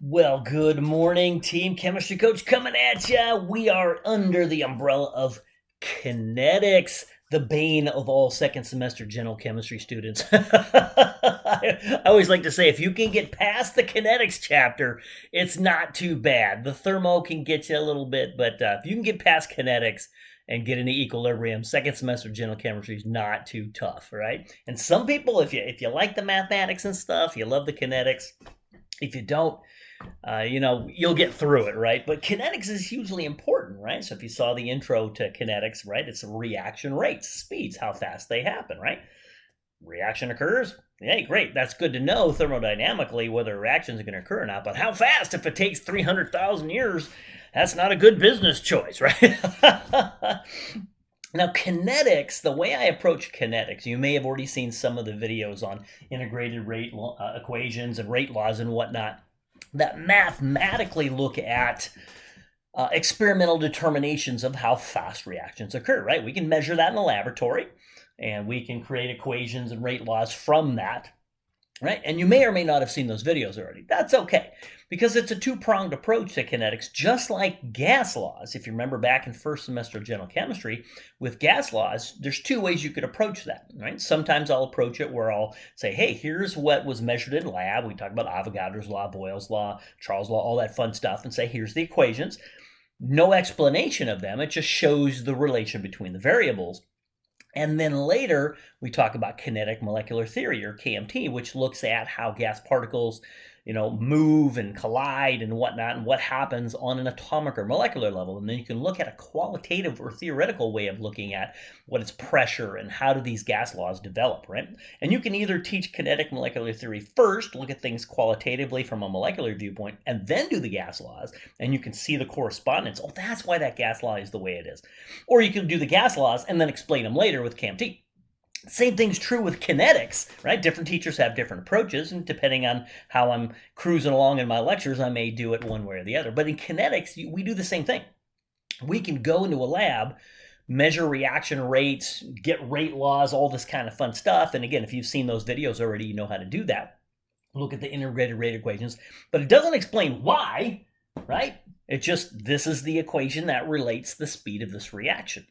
Well, good morning, team. Chemistry coach coming at ya. We are under the umbrella of kinetics, the bane of all second semester general chemistry students. I always like to say if you can get past the kinetics chapter, it's not too bad. The thermo can get you a little bit, but if you can get past kinetics and get into equilibrium, second semester general chemistry is not too tough, right? And some people, if you like the mathematics and stuff, you love the kinetics. If you don't, you'll get through it, right? But kinetics is hugely important, right? So if you saw the intro to kinetics, right, it's reaction rates, speeds, how fast they happen, right? Reaction occurs. Hey, great. That's good to know thermodynamically whether a reaction is going to occur or not. But how fast? If it takes 300,000 years, that's not a good business choice, right? Now, kinetics, the way I approach kinetics, you may have already seen some of the videos on integrated rate equations and rate laws and whatnot that mathematically look at experimental determinations of how fast reactions occur, right? We can measure that in the laboratory, and we can create equations and rate laws from that, right? And you may or may not have seen those videos already. That's okay, because it's a two-pronged approach to kinetics, just like gas laws. If you remember back in first semester of general chemistry, with gas laws, there's two ways you could approach that, right? Sometimes I'll approach it where I'll say, hey, here's what was measured in lab. We talk about Avogadro's law, Boyle's law, Charles' law, all that fun stuff, and say, here's the equations. No explanation of them. It just shows the relation between the variables. And then later, we talk about kinetic molecular theory, or KMT, which looks at how gas particles, move and collide and whatnot, and what happens on an atomic or molecular level. And then you can look at a qualitative or theoretical way of looking at what is pressure and how do these gas laws develop, right? And you can either teach kinetic molecular theory first, look at things qualitatively from a molecular viewpoint, and then do the gas laws, and you can see the correspondence. Oh, that's why that gas law is the way it is. Or you can do the gas laws and then explain them later with KMT. Same thing's true with kinetics, right? Different teachers have different approaches, and depending on how I'm cruising along in my lectures, I may do it one way or the other. But in kinetics, we do the same thing. We can go into a lab, measure reaction rates, get rate laws, all this kind of fun stuff. And again, if you've seen those videos already, you know how to do that. Look at the integrated rate equations, but it doesn't explain why, right? It just, this is the equation that relates the speed of this reaction.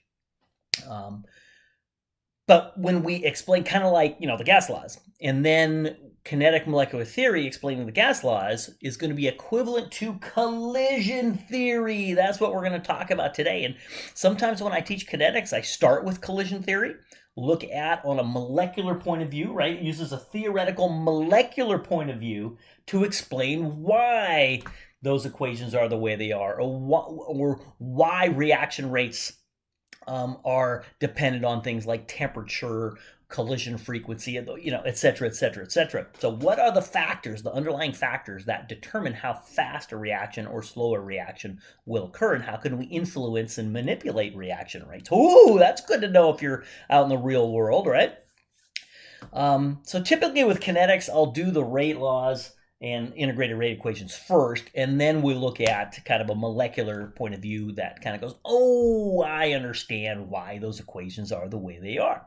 But when we explain, kind of like, the gas laws, and then kinetic molecular theory explaining the gas laws is going to be equivalent to collision theory. That's what we're going to talk about today. And sometimes when I teach kinetics, I start with collision theory, look at on a molecular point of view, right? It uses a theoretical molecular point of view to explain why those equations are the way they are, or why reaction rates are dependent on things like temperature, collision frequency, et cetera, et cetera, et cetera. So what are the factors, the underlying factors that determine how fast a reaction or slower reaction will occur, and how can we influence and manipulate reaction rates? Ooh, that's good to know if you're out in the real world, right? So typically with kinetics, I'll do the rate laws and integrated rate equations first, and then we look at kind of a molecular point of view that kind of goes, oh, I understand why those equations are the way they are.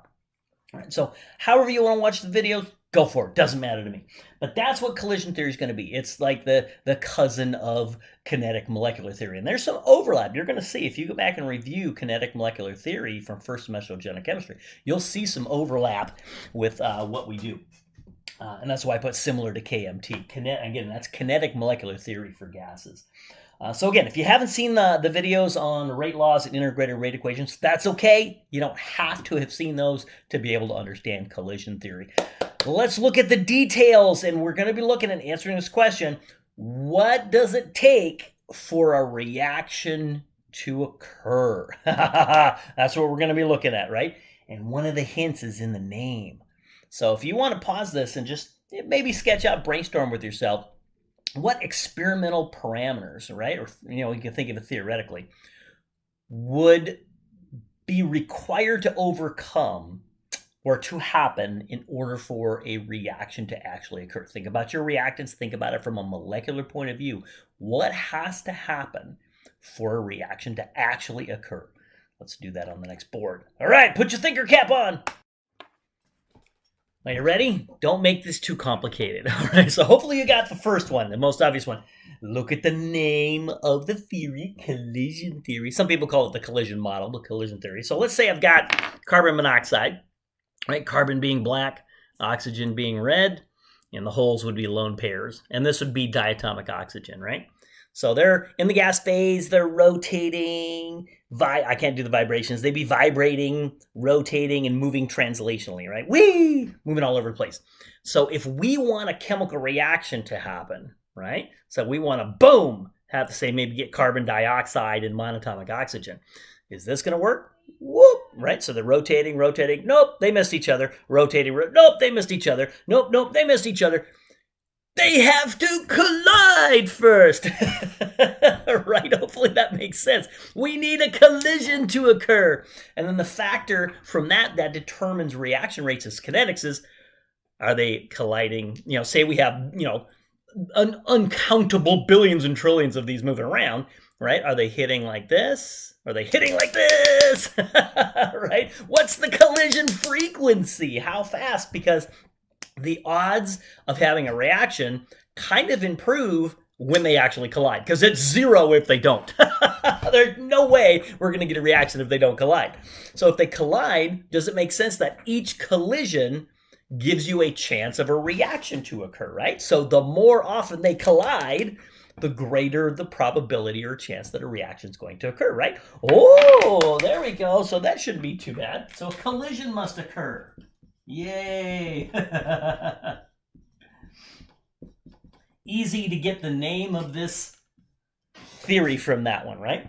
All right, so however you want to watch the videos, go for it. Doesn't matter to me. But that's what collision theory is going to be. It's like the cousin of kinetic molecular theory. And there's some overlap. You're going to see, if you go back and review kinetic molecular theory from first semester of general chemistry, you'll see some overlap with what we do. And that's why I put similar to KMT. Again, that's kinetic molecular theory for gases. So again, if you haven't seen the videos on rate laws and integrated rate equations, that's okay. You don't have to have seen those to be able to understand collision theory. Let's look at the details, and we're going to be looking at answering this question. What does it take for a reaction to occur? That's what we're going to be looking at, right? And one of the hints is in the name. So if you want to pause this and just maybe sketch out, brainstorm with yourself, what experimental parameters, right? Or, you can think of it theoretically, would be required to overcome or to happen in order for a reaction to actually occur. Think about your reactants. Think about it from a molecular point of view. What has to happen for a reaction to actually occur? Let's do that on the next board. All right, put your thinker cap on. Are you ready? Don't make this too complicated. All right, so hopefully you got the first one, the most obvious one. Look at the name of the theory, collision theory. Some people call it the collision model, the collision theory. So let's say I've got carbon monoxide, right? Carbon being black, oxygen being red, and the holes would be lone pairs. And this would be diatomic oxygen, right? So they're in the gas phase, they're rotating. I can't do the vibrations. They'd be vibrating, rotating, and moving translationally, right? Whee! Moving all over the place. So if we want a chemical reaction to happen, right? So we want to, boom, have to say maybe get carbon dioxide and monatomic oxygen. Is this going to work? Whoop, right? So they're rotating. Nope, they missed each other. Rotating. Nope, they missed each other. Nope, they missed each other. They have to collide first. Right? Hopefully that makes sense. We need a collision to occur. And then the factor from that determines reaction rates as kinetics is, are they colliding? Say we have, uncountable billions and trillions of these moving around, right? Are they hitting like this? Are they hitting like this? Right? What's the collision frequency? How fast? Because the odds of having a reaction kind of improve when they actually collide, because it's zero if they don't. There's no way we're going to get a reaction if they don't collide. So if they collide, does it make sense that each collision gives you a chance of a reaction to occur, right? So the more often they collide, the greater the probability or chance that a reaction is going to occur, right? Oh, there we go. So that shouldn't be too bad. So a collision must occur. Yay! Easy to get the name of this theory from that one, right?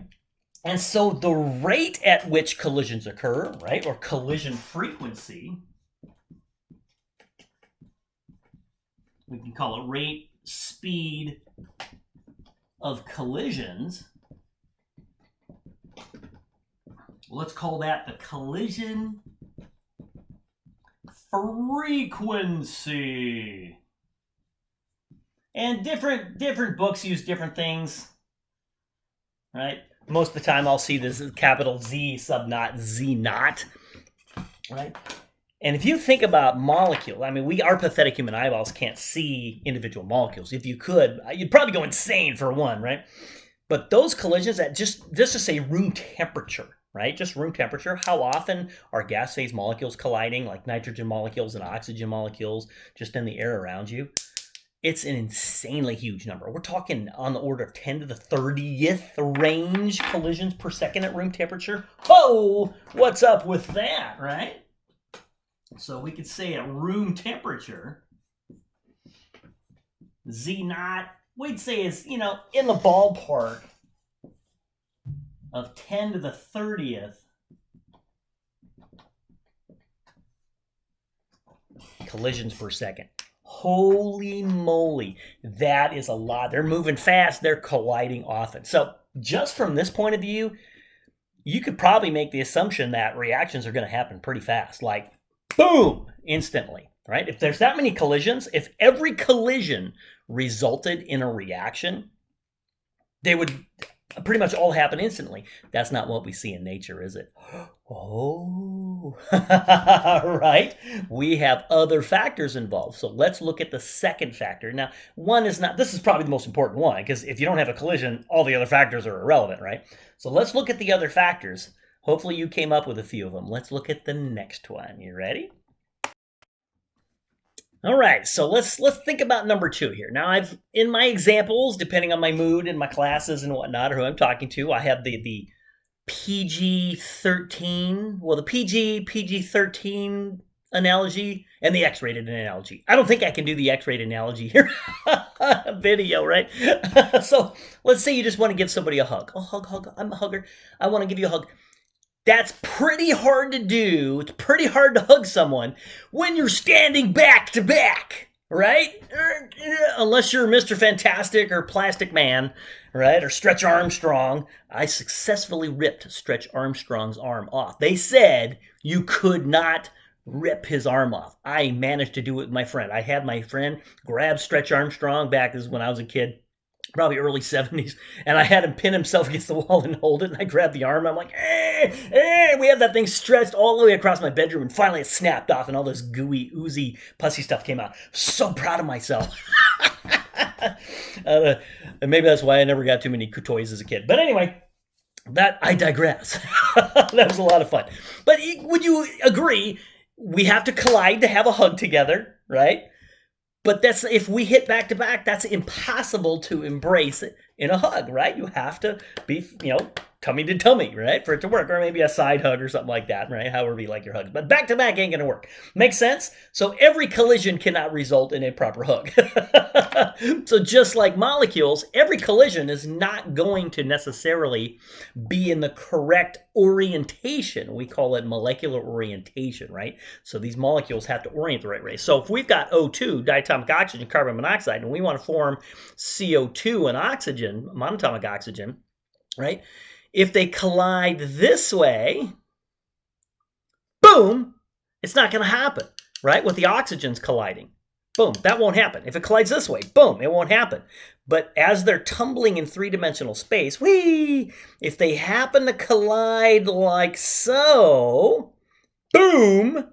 And so the rate at which collisions occur, right, or collision frequency, we can call it rate speed of collisions. Let's call that the collision frequency. And different books use different things, right? Most of the time I'll see this as capital Z sub naught, Z naught, right? And if you think about molecules, I mean, our pathetic human eyeballs can't see individual molecules. If you could, you'd probably go insane for one, right? But those collisions at just to say room temperature, right? Just room temperature. How often are gas phase molecules colliding, like nitrogen molecules and oxygen molecules, just in the air around you? It's an insanely huge number. We're talking on the order of 10 to the 30th range collisions per second at room temperature. Oh, what's up with that, right? So we could say at room temperature, Z naught, we'd say is, in the ballpark of 10 to the 30th collisions per second. Holy moly, that is a lot. They're moving fast, they're colliding often. So just from this point of view, you could probably make the assumption that reactions are going to happen pretty fast, like boom, instantly, right? If there's that many collisions, if every collision resulted in a reaction, they would pretty much all happen instantly. That's not what we see in nature, is it? Oh, right? We have other factors involved. So let's look at the second factor. Now, this is probably the most important one, because if you don't have a collision, all the other factors are irrelevant, right? So let's look at the other factors. Hopefully you came up with a few of them. Let's look at the next one. You ready? All right, so let's think about number 2 here. Now, in my examples, depending on my mood and my classes and whatnot, or who I'm talking to, I have the PG-13, the PG-13 analogy and the X-rated analogy. I don't think I can do the X-rated analogy here. Video, right? So let's say you just want to give somebody a hug. Oh, hug. I'm a hugger. I want to give you a hug. That's pretty hard to do. It's pretty hard to hug someone when you're standing back to back, right? Unless you're Mr. Fantastic or Plastic Man, right? Or Stretch Armstrong. I successfully ripped Stretch Armstrong's arm off. They said you could not rip his arm off. I managed to do it with my friend. I had my friend grab Stretch Armstrong back. This is when I was a kid. Probably early 70s, and I had him pin himself against the wall and hold it, and I grabbed the arm. I'm like, we have that thing stretched all the way across my bedroom, and finally it snapped off, and all this gooey, oozy, pussy stuff came out. So proud of myself. And maybe that's why I never got too many toys as a kid. But anyway, that I digress. That was a lot of fun. But would you agree we have to collide to have a hug together, right? But that's if we hit back to back, that's impossible to embrace in a hug, right? You have to be, tummy to tummy, right, for it to work, or maybe a side hug or something like that, right? However you like your hugs, but back to back ain't gonna work. Makes sense? So every collision cannot result in a proper hug. So just like molecules, every collision is not going to necessarily be in the correct orientation. We call it molecular orientation, right? So these molecules have to orient the right way. So if we've got O2, diatomic oxygen, carbon monoxide, and we want to form CO2 and oxygen, monatomic oxygen, right? If they collide this way, boom, it's not going to happen, right? With the oxygens colliding, boom, that won't happen. If it collides this way, boom, it won't happen. But as they're tumbling in three-dimensional space, if they happen to collide like so, boom,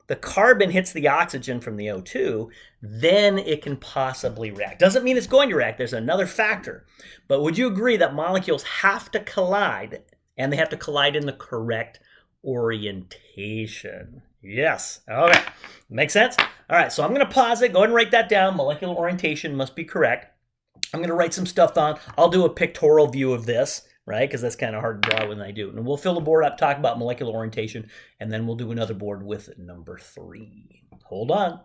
the carbon hits the oxygen from the O2, then it can possibly react. Doesn't mean it's going to react. There's another factor. But would you agree that molecules have to collide, and they have to collide in the correct orientation? Yes. Okay. Makes sense? All right, so I'm going to pause it. Go ahead and write that down. Molecular orientation must be correct. I'm going to write some stuff down. I'll do a pictorial view of this, right? Because that's kind of hard to draw when I do. And we'll fill the board up, talk about molecular orientation, and then we'll do another board with number 3. Hold on.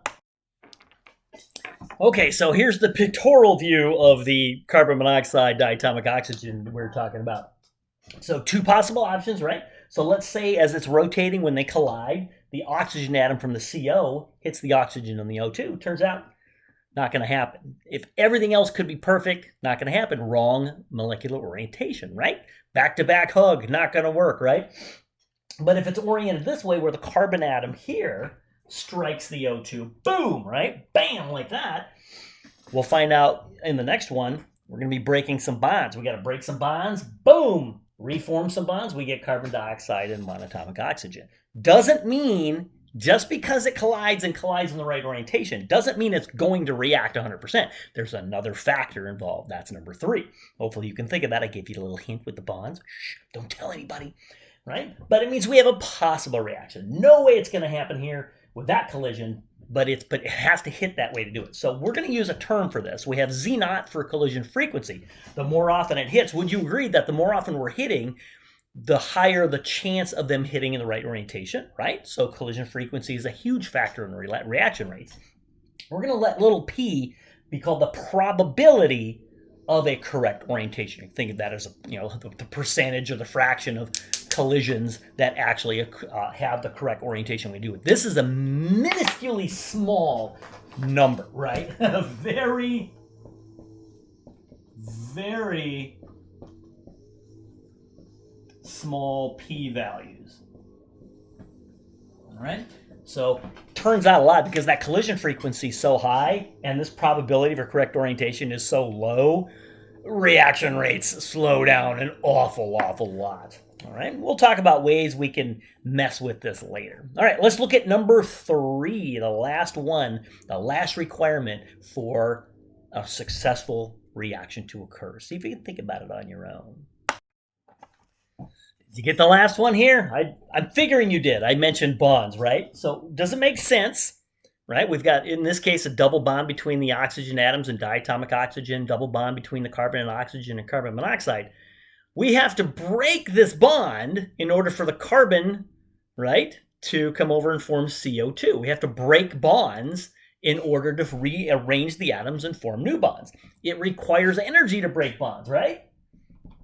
Okay, so here's the pictorial view of the carbon monoxide diatomic oxygen we're talking about. So 2 possible options, right? So let's say as it's rotating when they collide, the oxygen atom from the CO hits the oxygen on the O2. Turns out, not going to happen. If everything else could be perfect, not going to happen. Wrong molecular orientation, right? Back-to-back hug, not going to work, right? But if it's oriented this way, where the carbon atom here strikes the O2, boom, right? Bam, like that. We'll find out in the next one, we're going to be breaking some bonds. We got to break some bonds, boom, reform some bonds. We get carbon dioxide and monatomic oxygen. Doesn't mean just because it collides in the right orientation doesn't mean it's going to react 100%. There's another factor involved. That's number 3. Hopefully you can think of that. I gave you a little hint with the bonds. Shh, don't tell anybody, right? But it means we have a possible reaction. No way it's going to happen here with that collision, but it has to hit that way to do it. So we're going to use a term for this. We have Z0 for collision frequency. The more often it hits, would you agree that the more often we're hitting, the higher the chance of them hitting in the right orientation, right? So collision frequency is a huge factor in reaction rates. We're going to let little p be called the probability of a correct orientation. Think of that as the percentage or the fraction of collisions that actually have the correct orientation we do. This is a minusculely small number, right? A very, very small p-values. All right? So turns out a lot because that collision frequency is so high and this probability for correct orientation is so low, reaction rates slow down an awful lot. All right, we'll talk about ways we can mess with this later. All right, let's look at number 3, the last one, the last requirement for a successful reaction to occur. See if you can think about it on your own. Did you get the last one here? I'm figuring you did. I mentioned bonds, right? So does it make sense, right? We've got, in this case, a double bond between the oxygen atoms and diatomic oxygen, double bond between the carbon and oxygen and carbon monoxide. We have to break this bond in order for the carbon, right, to come over and form CO2. We have to break bonds in order to rearrange the atoms and form new bonds. It requires energy to break bonds, right?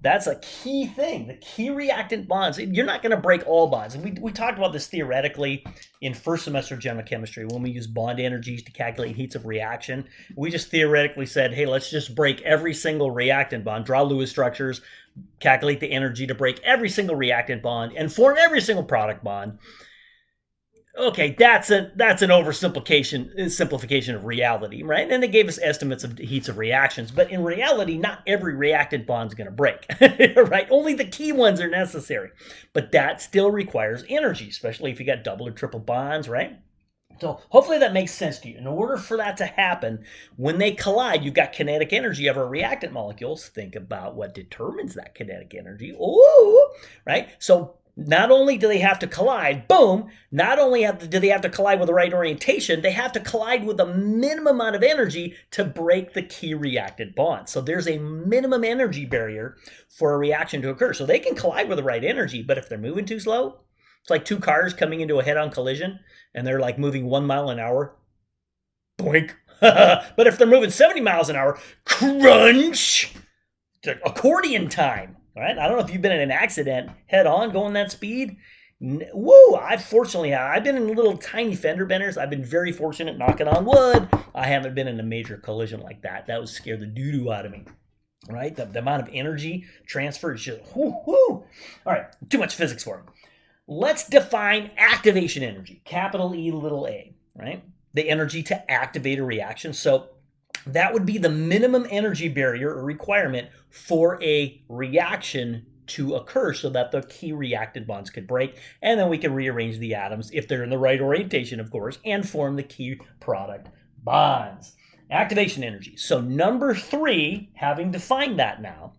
That's a key thing. The key reactant bonds, you're not going to break all bonds. And we talked about this theoretically in first semester general chemistry when we use bond energies to calculate heats of reaction. We just theoretically said, hey, let's just break every single reactant bond, draw Lewis structures, calculate the energy to break every single reactant bond, and form every single product bond. Okay, that's an simplification of reality, right? And they gave us estimates of heats of reactions, but in reality, not every reactant bond is going to break, right? Only the key ones are necessary, but that still requires energy, especially if you got double or triple bonds, right? So hopefully that makes sense to you. In order for that to happen, when they collide, you've got kinetic energy of our reactant molecules. Think about what determines that kinetic energy. Ooh, right? So not only do they have to collide, boom, not only do they have to collide with the right orientation, they have to collide with the minimum amount of energy to break the key reactant bond. So there's a minimum energy barrier for a reaction to occur. So they can collide with the right energy, but if they're moving too slow, it's like two cars coming into a head-on collision and they're like moving 1 mile an hour. Boink. But if they're moving 70 miles an hour, crunch, accordion time. Right? I don't know if you've been in an accident head-on going that speed. Whoa, I've been in little tiny fender benders. I've been very fortunate, knocking on wood. I haven't been in a major collision like that. That would scare the doo-doo out of me. Right? The amount of energy transfer is just, whoo. All right, too much physics for me. Let's define activation energy, capital E, little a, right? The energy to activate a reaction. So that would be the minimum energy barrier or requirement for a reaction to occur so that the key reactant bonds could break. And then we can rearrange the atoms if they're in the right orientation, of course, and form the key product bonds. Activation energy. So number 3, having defined that now,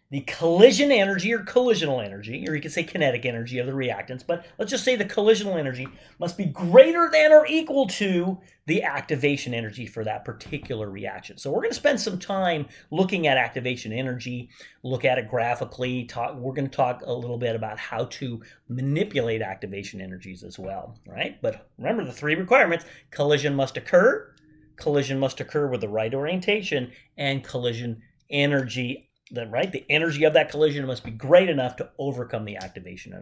the collision energy or collisional energy, or you could say kinetic energy of the reactants, but let's just say the collisional energy must be greater than or equal to the activation energy for that particular reaction. So we're going to spend some time looking at activation energy, look at it graphically. We're going to talk a little bit about how to manipulate activation energies as well, right? But remember the 3 requirements: collision must occur with the right orientation, and collision energy. Right? The energy of that collision must be great enough to overcome the activation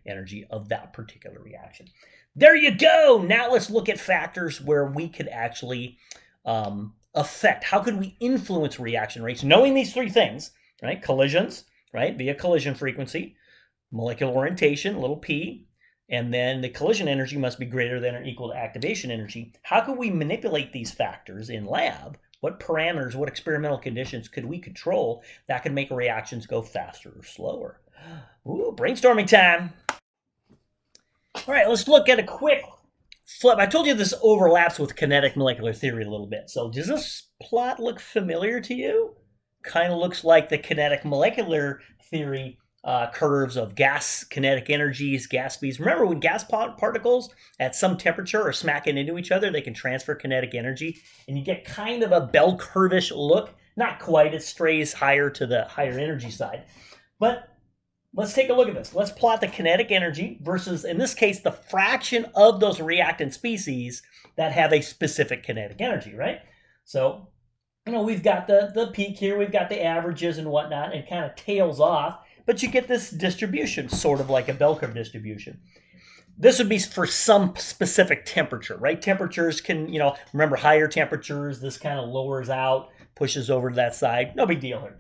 energy of that particular reaction. There you go. Now let's look at factors where we could actually affect. How could we influence reaction rates? Knowing these 3 things, right? Collisions, right? Via collision frequency, molecular orientation, little p, and then the collision energy must be greater than or equal to activation energy. How can we manipulate these factors in lab? What parameters, what experimental conditions could we control that could make reactions go faster or slower? Ooh, brainstorming time. All right, let's look at a quick flip. I told you this overlaps with kinetic molecular theory a little bit. So does this plot look familiar to you? Kind of looks like the kinetic molecular theory curves of gas kinetic energies, gas speeds. Remember when gas particles at some temperature are smacking into each other, they can transfer kinetic energy, and you get kind of a bell curve-ish look. Not quite, it strays higher to the higher energy side. But let's take a look at this. Let's plot the kinetic energy versus, in this case, the fraction of those reactant species that have a specific kinetic energy, right? So, we've got the peak here, we've got the averages and whatnot, and it kind of tails off. But you get this distribution, sort of like a bell curve distribution. This would be for some specific temperature, right? Temperatures can, remember higher temperatures, this kind of lowers out, pushes over to that side. No big deal here.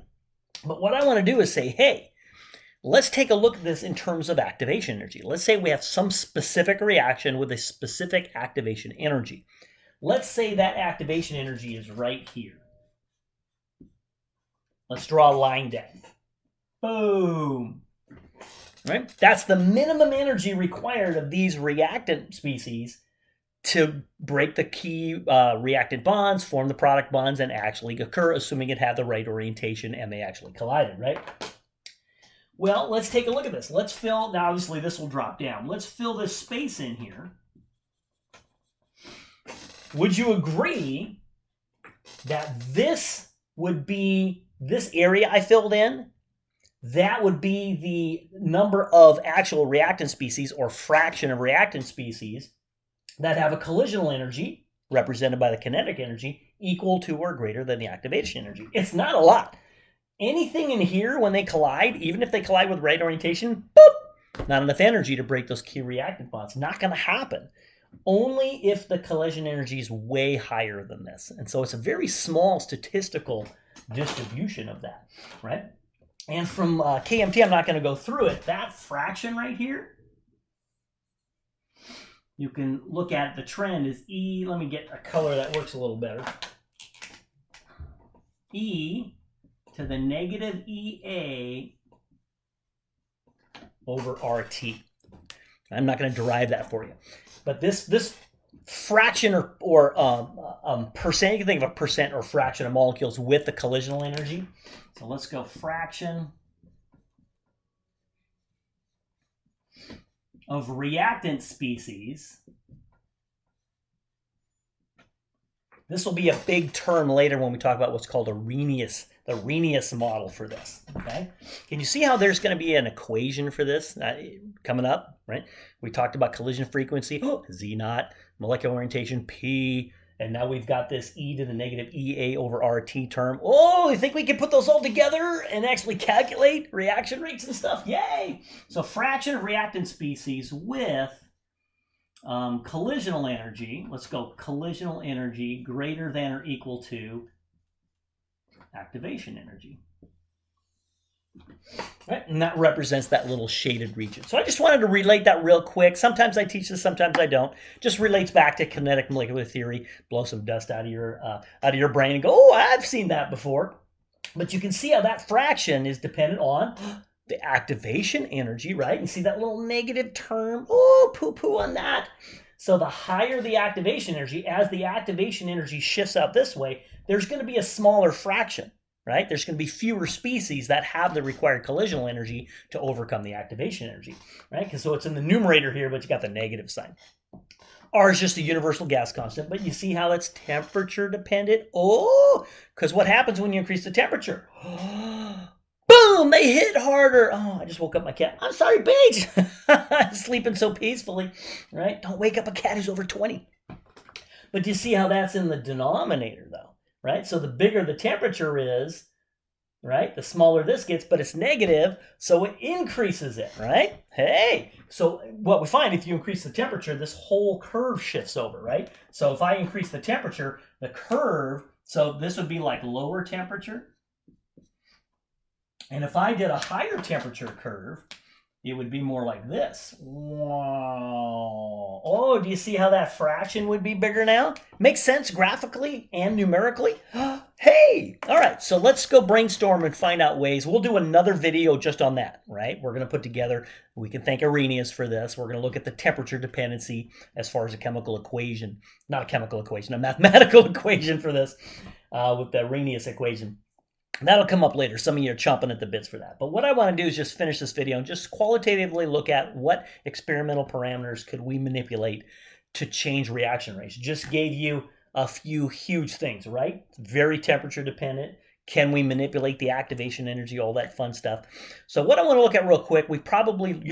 But what I want to do is say, hey, let's take a look at this in terms of activation energy. Let's say we have some specific reaction with a specific activation energy. Let's say that activation energy is right here. Let's draw a line down. Boom. Right? That's the minimum energy required of these reactant species to break the key reactant bonds, form the product bonds, and actually occur, assuming it had the right orientation and they actually collided, right? Well, let's take a look at this. Let's fill, now obviously this will drop down. Let's fill this space in here. Would you agree that this would be, this area I filled in, that would be the number of actual reactant species or fraction of reactant species that have a collisional energy, represented by the kinetic energy, equal to or greater than the activation energy? It's not a lot. Anything in here, when they collide, even if they collide with right orientation, boop, not enough energy to break those key reactant bonds. Not going to happen. Only if the collision energy is way higher than this. And so it's a very small statistical distribution of that, right? And from KMT, I'm not going to go through it. That fraction right here, you can look at the trend is E. Let me get a color that works a little better. E to the negative EA over RT. I'm not going to derive that for you. But this fraction or percent. You can think of a percent or fraction of molecules with the collisional energy. So let's go fraction of reactant species. This will be a big term later when we talk about what's called the Arrhenius model for this. Okay, can you see how there's going to be an equation for this coming up? Right, we talked about collision frequency, Z naught, molecular orientation, P, and now we've got this e to the negative EA over RT term. Oh, you think we can put those all together and actually calculate reaction rates and stuff? Yay! So fraction of reactant species with collisional energy. Let's go collisional energy greater than or equal to activation energy. Right? And that represents that little shaded region. So I just wanted to relate that real quick. Sometimes I teach this, sometimes I don't. Just relates back to kinetic molecular theory. Blow some dust out of your brain and go, oh, I've seen that before. But you can see how that fraction is dependent on the activation energy, right? And see that little negative term? Oh, poo-poo on that. So the higher the activation energy, as the activation energy shifts out this way, there's going to be a smaller fraction, right? There's going to be fewer species that have the required collisional energy to overcome the activation energy, right? Because so it's in the numerator here, but you got the negative sign. R is just a universal gas constant, but you see how that's temperature dependent? Oh, because what happens when you increase the temperature? Boom, they hit harder. Oh, I just woke up my cat. I'm sorry, Paige. Sleeping so peacefully, right? Don't wake up a cat who's over 20. But do you see how that's in the denominator, though, right? So the bigger the temperature is, right, the smaller this gets, but it's negative, so it increases it, right? Hey, so what we find, if you increase the temperature, this whole curve shifts over, right? So if I increase the temperature, the curve, so this would be like lower temperature. And if I did a higher temperature curve, it would be more like this. Wow. Oh, do you see how that fraction would be bigger now? Makes sense graphically and numerically? Hey! All right, so let's go brainstorm and find out ways. We'll do another video just on that, right? We're going to put together, we can thank Arrhenius for this. We're going to look at the temperature dependency as far as a chemical equation. Not a chemical equation, a mathematical equation for this with the Arrhenius equation. That'll come up later. Some of you are chomping at the bits for that. But what I want to do is just finish this video and just qualitatively look at what experimental parameters could we manipulate to change reaction rates. Just gave you a few huge things, right? Very temperature dependent. Can we manipulate the activation energy, all that fun stuff? So what I want to look at real quick, you've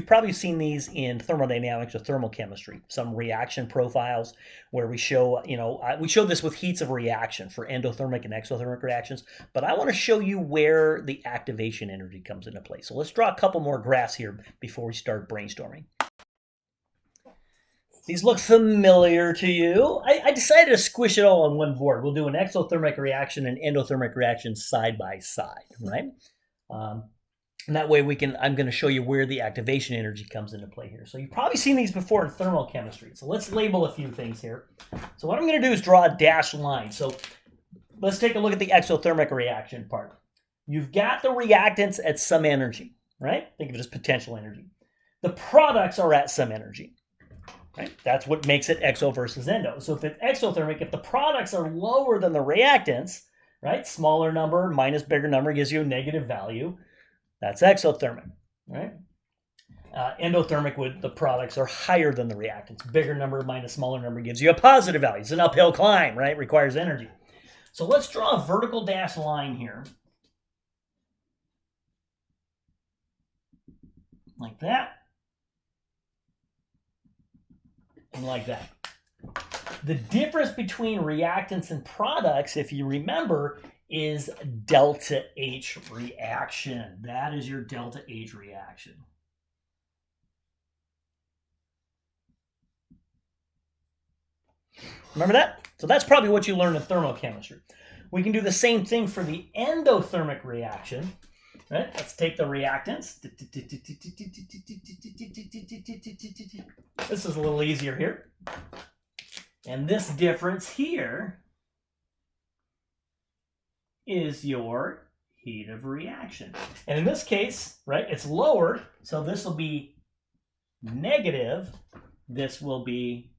probably seen these in thermodynamics or thermal chemistry, some reaction profiles where we show, we show this with heats of reaction for endothermic and exothermic reactions, but I want to show you where the activation energy comes into play. So let's draw a couple more graphs here before we start brainstorming. These look familiar to you. I decided to squish it all on one board. We'll do an exothermic reaction and endothermic reaction side by side, right? And that way I'm going to show you where the activation energy comes into play here. So you've probably seen these before in thermal chemistry. So let's label a few things here. So what I'm going to do is draw a dashed line. So let's take a look at the exothermic reaction part. You've got the reactants at some energy, right? Think of it as potential energy. The products are at some energy. Right? That's what makes it exo versus endo. So if it's exothermic, if the products are lower than the reactants, right? Smaller number minus bigger number gives you a negative value. That's exothermic, right? Endothermic, the products are higher than the reactants. Bigger number minus smaller number gives you a positive value. It's an uphill climb, right? Requires energy. So let's draw a vertical dashed line here. Like that. And like that. The difference between reactants and products, if you remember, is delta H reaction. That is your delta H reaction. Remember that? So that's probably what you learned in thermochemistry. We can do the same thing for the endothermic reaction. Right? Let's take the reactants. This is a little easier here. And this difference here is your heat of reaction. And in this case, right, it's lower, so this will be negative. This will be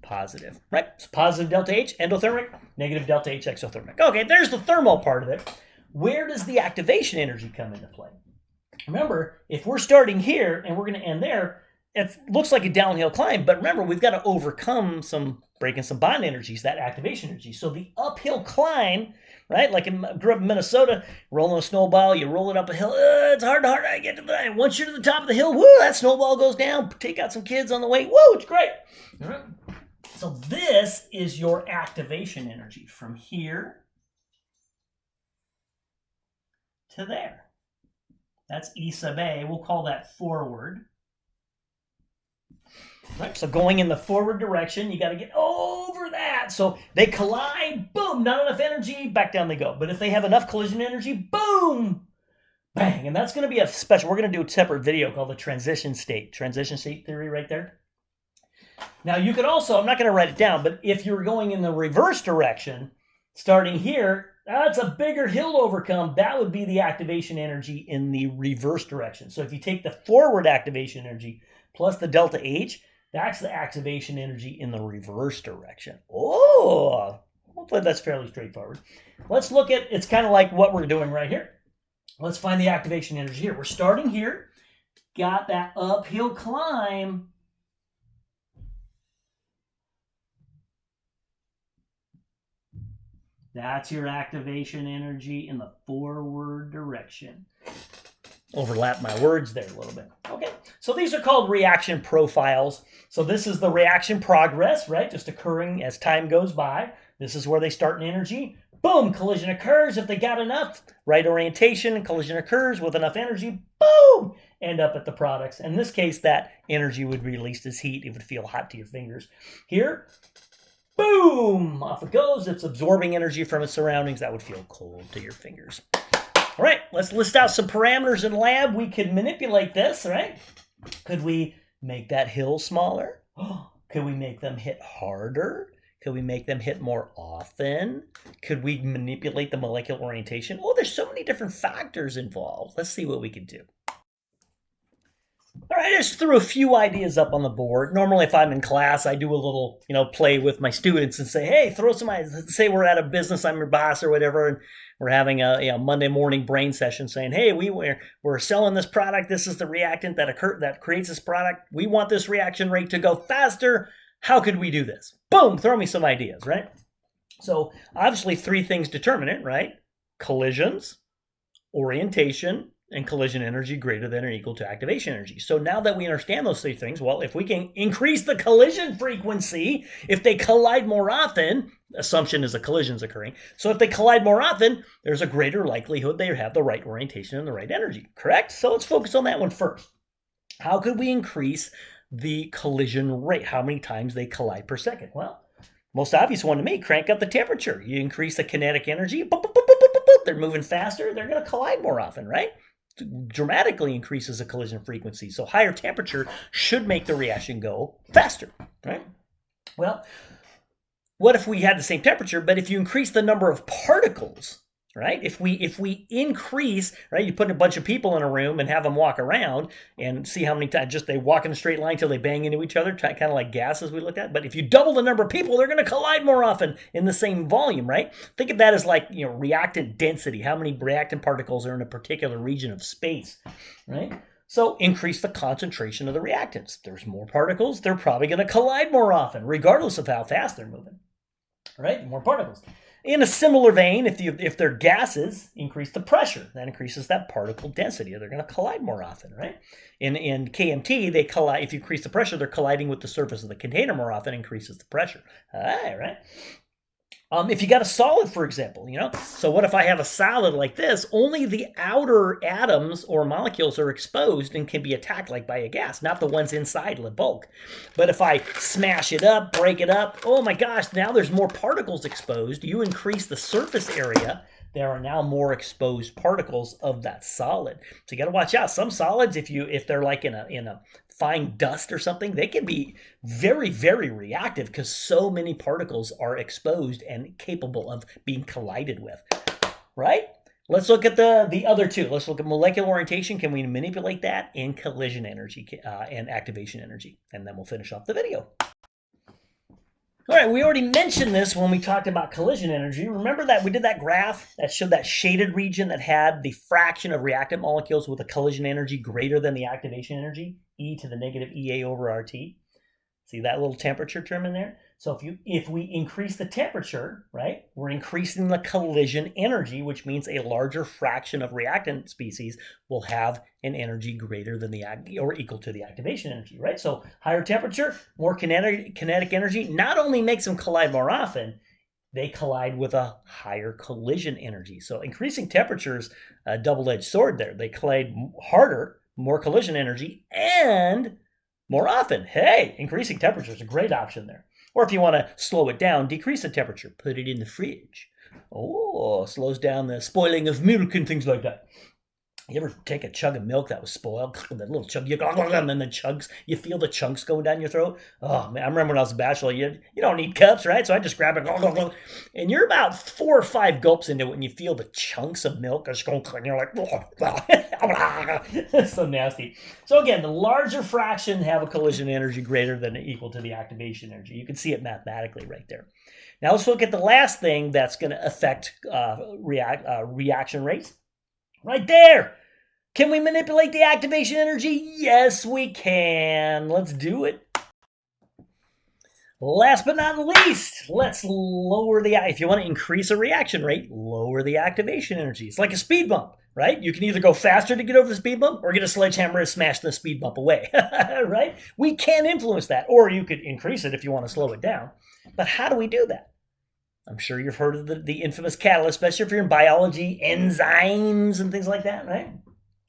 positive, right? So positive delta H, endothermic, negative delta H, exothermic. Okay, there's the thermal part of it. Where does the activation energy come into play? Remember, if we're starting here and we're going to end there, it looks like a downhill climb, but remember, we've got to overcome breaking some bond energies, that activation energy. So the uphill climb, right? Like grew up in Minnesota, rolling a snowball, you roll it up a hill. It's hard to get to the. Once you're to the top of the hill, woo, that snowball goes down. Take out some kids on the way. Woo, it's great. All right. So this is your activation energy from here to there. That's E sub A. We'll call that forward. Right, so going in the forward direction, you got to get over that. So they collide, boom, not enough energy, back down they go. But if they have enough collision energy, boom, bang. And that's going to be a special, we're going to do a separate video called the transition state theory right there. Now you could also, I'm not going to write it down, but if you're going in the reverse direction, starting here, that's a bigger hill to overcome. That would be the activation energy in the reverse direction. So if you take the forward activation energy plus the delta H, that's the activation energy in the reverse direction. Oh, hopefully that's fairly straightforward. Let's look at, it's kind of like what we're doing right here. Let's find the activation energy here. We're starting here, got that uphill climb. That's your activation energy in the forward direction. Overlap my words there a little bit. Okay, so these are called reaction profiles. So this is the reaction progress, right? Just occurring as time goes by. This is where they start in energy. Boom, collision occurs. If they got enough, right orientation, collision occurs with enough energy. Boom, end up at the products. In this case, that energy would be released as heat. It would feel hot to your fingers. Here, boom, off it goes. It's absorbing energy from its surroundings. That would feel cold to your fingers. All right, let's list out some parameters in lab. We could manipulate this, right? Could we make that hill smaller? Could we make them hit harder? Could we make them hit more often? Could we manipulate the molecular orientation? Oh, there's so many different factors involved. Let's see what we can do. All right, I just threw a few ideas up on the board. Normally, if I'm in class, I do a little, play with my students and say, hey, throw some ideas. Let's say we're at a business, I'm your boss or whatever, and we're having a Monday morning brain session saying, hey, we're selling this product. This is the reactant that creates this product. We want this reaction rate to go faster. How could we do this? Boom, throw me some ideas, right? So obviously 3 things determine it, right? Collisions, orientation, and collision energy greater than or equal to activation energy. So now that we understand those 3 things, well, if we can increase the collision frequency, if they collide more often, assumption is a collision's occurring. So if they collide more often, there's a greater likelihood they have the right orientation and the right energy, correct? So let's focus on that one first. How could we increase the collision rate? How many times they collide per second? Well, most obvious one to me, crank up the temperature. You increase the kinetic energy, boop, boop, boop, boop, boop, boop. They're moving faster, they're going to collide more often, right? Dramatically increases the collision frequency. So higher temperature should make the reaction go faster, right? Well, what if we had the same temperature, but if you increase the number of particles, right? If we increase, right, you put a bunch of people in a room and have them walk around and see how many times just they walk in a straight line till they bang into each other, kind of like gases we looked at. But if you double the number of people, they're going to collide more often in the same volume, right? Think of that as like, reactant density. How many reactant particles are in a particular region of space, right? So increase the concentration of the reactants. There's more particles, they're probably going to collide more often, regardless of how fast they're moving, right? More particles. In a similar vein, if they're gases, increase the pressure. That increases that particle density. They're going to collide more often, right? In KMT, they collide. If you increase the pressure, they're colliding with the surface of the container more often, increases the pressure. All right? If you got a solid, for example, so what if I have a solid like this? Only the outer atoms or molecules are exposed and can be attacked like by a gas, not the ones inside the bulk. But if I smash it up, break it up, oh my gosh, now there's more particles exposed. You increase the surface area. There are now more exposed particles of that solid. So you got to watch out. Some solids, if they're like in a fine dust or something, they can be very, very reactive because so many particles are exposed and capable of being collided with, right? Let's look at the other 2. Let's look at molecular orientation. Can we manipulate that? And collision energy and activation energy. And then we'll finish off the video. All right, we already mentioned this when we talked about collision energy. Remember that we did that graph that showed that shaded region that had the fraction of reactant molecules with a collision energy greater than the activation energy, e to the negative EA over RT. See that little temperature term in there? So if we increase the temperature, right, we're increasing the collision energy, which means a larger fraction of reactant species will have an energy greater than or equal to the activation energy, right? So higher temperature, more kinetic energy not only makes them collide more often, they collide with a higher collision energy. So increasing temperature is a double-edged sword there. They collide harder, more collision energy, and more often. Hey, increasing temperature is a great option there. Or if you want to slow it down, decrease the temperature, put it in the fridge. Oh, slows down the spoiling of milk and things like that. You ever take a chug of milk that was spoiled? That little chug, and then the chugs, you feel the chunks going down your throat. Oh man, I remember when I was a bachelor, you don't need cups, right? So I just grab it, and you're about 4 or 5 gulps into it, and you feel the chunks of milk, and you're like, it's so nasty. So again, the larger fraction have a collision energy greater than or equal to the activation energy. You can see it mathematically right there. Now let's look at the last thing that's going to affect reaction rates. Right there. Can we manipulate the activation energy? Yes, we can. Let's do it. Last but not least, let's lower if you want to increase a reaction rate, lower the activation energy. It's like a speed bump, right? You can either go faster to get over the speed bump or get a sledgehammer and smash the speed bump away, right? We can influence that, or you could increase it if you want to slow it down. But how do we do that? I'm sure you've heard of the infamous catalyst, especially if you're in biology, enzymes and things like that, right?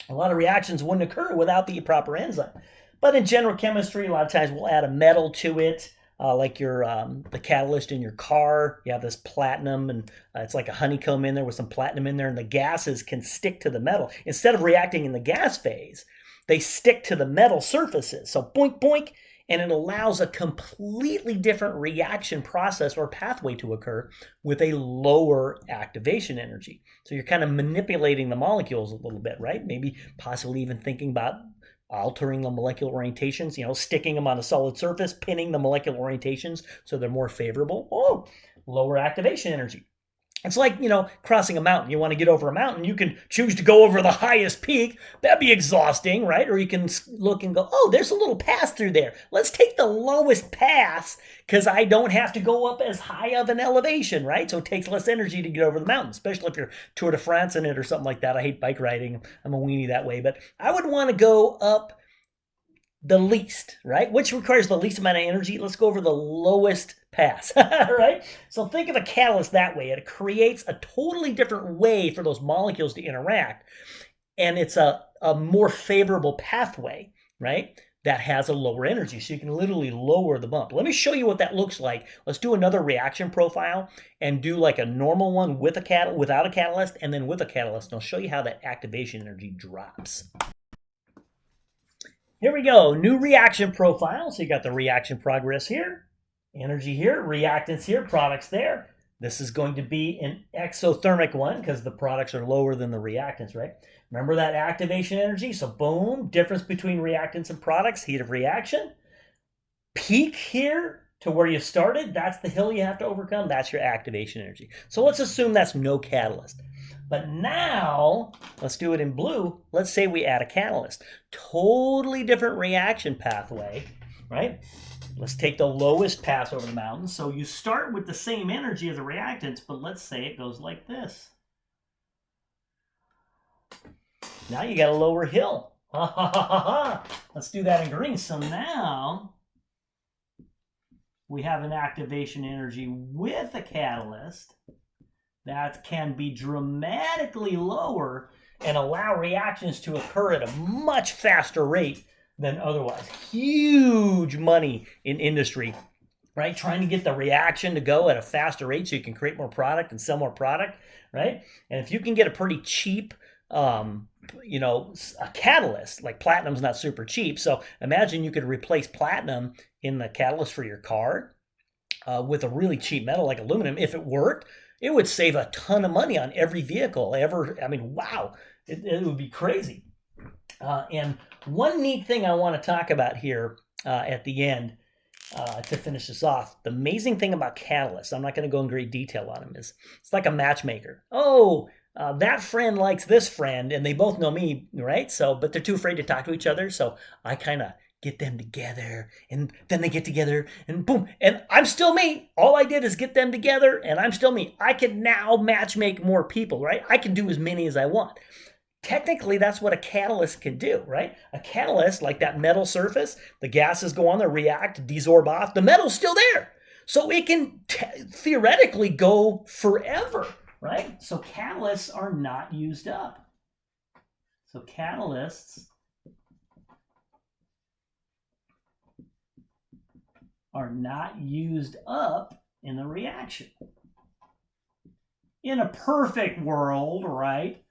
A lot of reactions wouldn't occur without the proper enzyme. But in general chemistry, a lot of times we'll add a metal to it, like the catalyst in your car. You have this platinum, and it's like a honeycomb in there with some platinum in there, and the gases can stick to the metal. Instead of reacting in the gas phase, they stick to the metal surfaces. So boink, boink, and it allows a completely different reaction process or pathway to occur with a lower activation energy. So you're kind of manipulating the molecules a little bit, right? Maybe possibly even thinking about altering the molecular orientations, sticking them on a solid surface, pinning the molecular orientations so they're more favorable. Oh, lower activation energy. It's like, crossing a mountain. You want to get over a mountain, you can choose to go over the highest peak. That'd be exhausting, right? Or you can look and go, oh, there's a little pass through there. Let's take the lowest pass because I don't have to go up as high of an elevation, right? So it takes less energy to get over the mountain, especially if you're Tour de France in it or something like that. I hate bike riding. I'm a weenie that way. But I would want to go up the least, right? Which requires the least amount of energy. Let's go over the lowest pass, right? So think of a catalyst that way. It creates a totally different way for those molecules to interact, and it's a more favorable pathway, right? That has a lower energy, so you can literally lower the bump. Let me show you what that looks like. Let's do another reaction profile and do like a normal one with without a catalyst, and then with a catalyst, and I'll show you how that activation energy drops. Here we go, new reaction profile. So you got the reaction progress here, energy here, reactants here, products there. This is going to be an exothermic one because the products are lower than the reactants, right? Remember that activation energy? So boom, difference between reactants and products, heat of reaction. Peak here to where you started, that's the hill you have to overcome. That's your activation energy. So let's assume that's no catalyst. But now, let's do it in blue. Let's say we add a catalyst. Totally different reaction pathway, right? Let's take the lowest pass over the mountain. So you start with the same energy as the reactants, but let's say it goes like this. Now you got a lower hill. Let's do that in green. So now we have an activation energy with a catalyst that can be dramatically lower and allow reactions to occur at a much faster rate than otherwise. Huge money in industry, right? Trying to get the reaction to go at a faster rate so you can create more product and sell more product, right? And if you can get a pretty cheap, a catalyst, like platinum's not super cheap. So imagine you could replace platinum in the catalyst for your car with a really cheap metal like aluminum. If it worked, it would save a ton of money on every vehicle ever. I mean, wow, it would be crazy. And one neat thing I want to talk about here at the end to finish this off, the amazing thing about catalysts, I'm not going to go in great detail on them, is it's like a matchmaker. Oh, that friend likes this friend, and they both know me, right? So, but they're too afraid to talk to each other. So I kind of get them together, and then they get together, and boom, and I'm still me. All I did is get them together, and I'm still me. I can now matchmake more people, right? I can do as many as I want. Technically, that's what a catalyst can do, right? A catalyst, like that metal surface, the gases go on there, react, desorb off, the metal's still there. So it can theoretically go forever, right? So catalysts are not used up. So catalysts are not used up in a reaction. In a perfect world, right?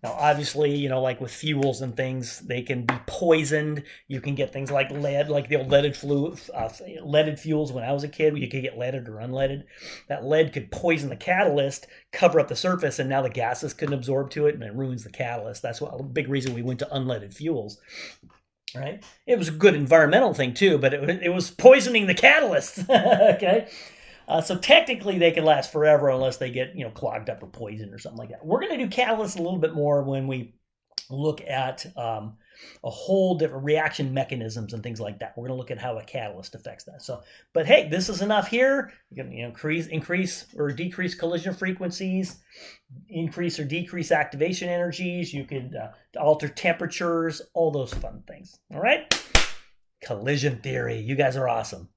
Now, obviously, like with fuels and things, they can be poisoned. You can get things like lead, like the old leaded fuels. When I was a kid, you could get leaded or unleaded. That lead could poison the catalyst, cover up the surface, and now the gases couldn't absorb to it, and it ruins the catalyst. That's a big reason we went to unleaded fuels. Right? It was a good environmental thing too, but it was poisoning the catalyst. Okay. So technically, they can last forever unless they get clogged up or poisoned or something like that. We're going to do catalysts a little bit more when we look at a whole different reaction mechanisms and things like that. We're going to look at how a catalyst affects that. So, but hey, this is enough here. You can increase or decrease collision frequencies, increase or decrease activation energies. You could alter temperatures, all those fun things. All right. Collision theory. You guys are awesome.